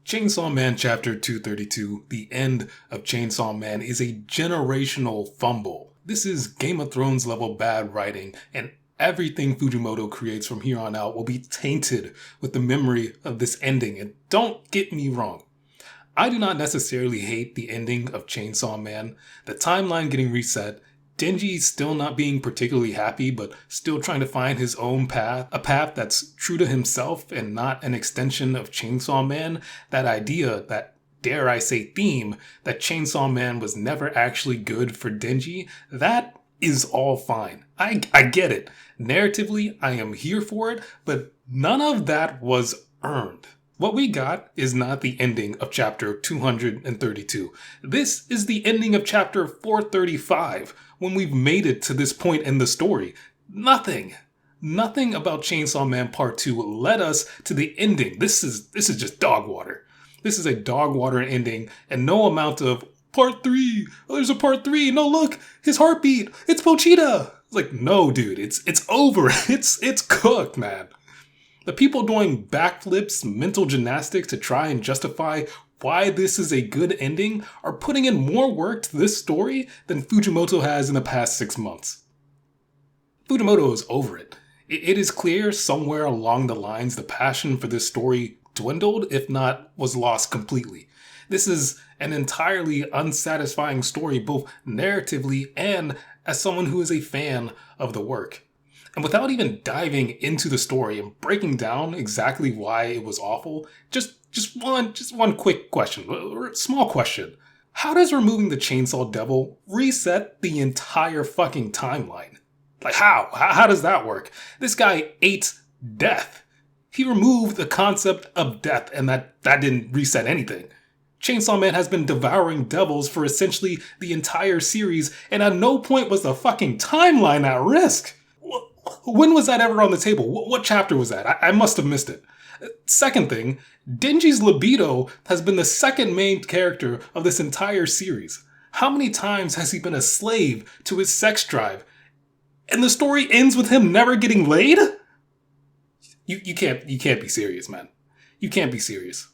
Chainsaw Man Chapter 232, the end of Chainsaw Man, is a generational fumble. This is Game of Thrones level bad writing, and everything Fujimoto creates from here on out will be tainted with the memory of this ending. And don't get me wrong, I do not necessarily hate the ending of Chainsaw Man. The timeline getting reset, Denji still not being particularly happy, but still trying to find his own path, a path that's true to himself and not an extension of Chainsaw Man. That idea, that dare I say theme, that Chainsaw Man was never actually good for Denji, that is all fine. I get it. Narratively, I am here for it, but none of that was earned. What we got is not the ending of chapter 232. This is the ending of chapter 435, when we've made it to this point in the story. Nothing about Chainsaw Man Part 2 led us to the ending. This is just dog water. This is a dog water ending, and no amount of Part 3, oh, there's a Part 3, no look, his heartbeat, it's Pochita. It's like, no dude, it's over, it's cooked, man. The people doing backflips, mental gymnastics to try and justify why this is a good ending are putting in more work to this story than Fujimoto has in the past 6 months. Fujimoto is over it. It is clear somewhere along the lines the passion for this story dwindled, if not was lost completely. This is an entirely unsatisfying story both narratively and as someone who is a fan of the work. And without even diving into the story and breaking down exactly why it was awful, just one quick question, small question. How does removing the Chainsaw Devil reset the entire fucking timeline? Like how? How does that work? This guy ate death. He removed the concept of death, and that didn't reset anything. Chainsaw Man has been devouring devils for essentially the entire series, and at no point was the fucking timeline at risk. When was that ever on the table? What chapter was that? I must have missed it. Second thing, Denji's libido has been the second main character of this entire series. How many times has he been a slave to his sex drive? And the story ends with him never getting laid? You can't be serious, man. You can't be serious.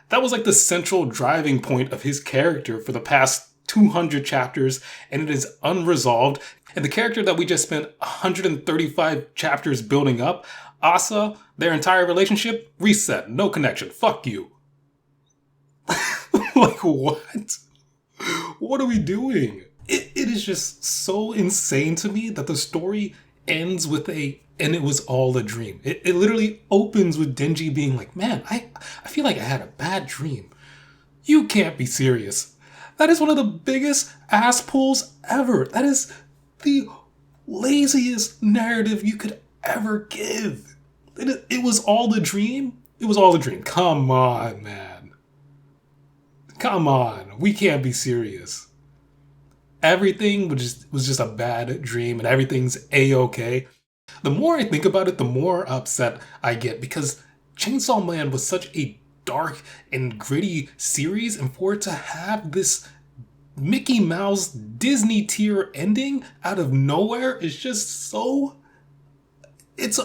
That was like the central driving point of his character for the past 200 chapters, and it is unresolved. And the character that we just spent 135 chapters building up, Asa, their entire relationship, reset, no connection, fuck you. Like, what? What are we doing? It is just so insane to me that the story ends with and it was all a dream. It literally opens with Denji being like, man, I feel like I had a bad dream. You can't be serious. That is one of the biggest ass pulls ever. That is the laziest narrative you could ever give. It was all a dream? It was all a dream. Come on, man. Come on. We can't be serious. Everything was just a bad dream, and everything's A-okay. The more I think about it, the more upset I get, because Chainsaw Man was such a dark and gritty series, and for it to have this Mickey Mouse Disney tier ending out of nowhere is just so... It's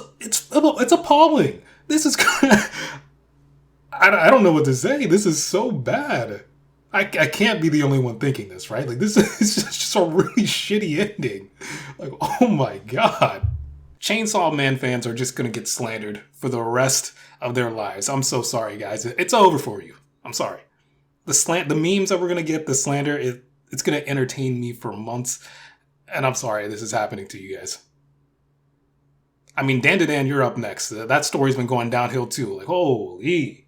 appalling. This is... I don't know what to say. This is so bad. I can't be the only one thinking this, right? Like, this is just a really shitty ending. Like, oh my god. Chainsaw Man fans are just gonna get slandered for the rest of their lives. I'm so sorry, guys. It's over for you. I'm sorry. The memes that we're gonna get, the slander, it's gonna entertain me for months. And I'm sorry this is happening to you guys. I mean, Dan, you're up next. That story's been going downhill too. Like, holy...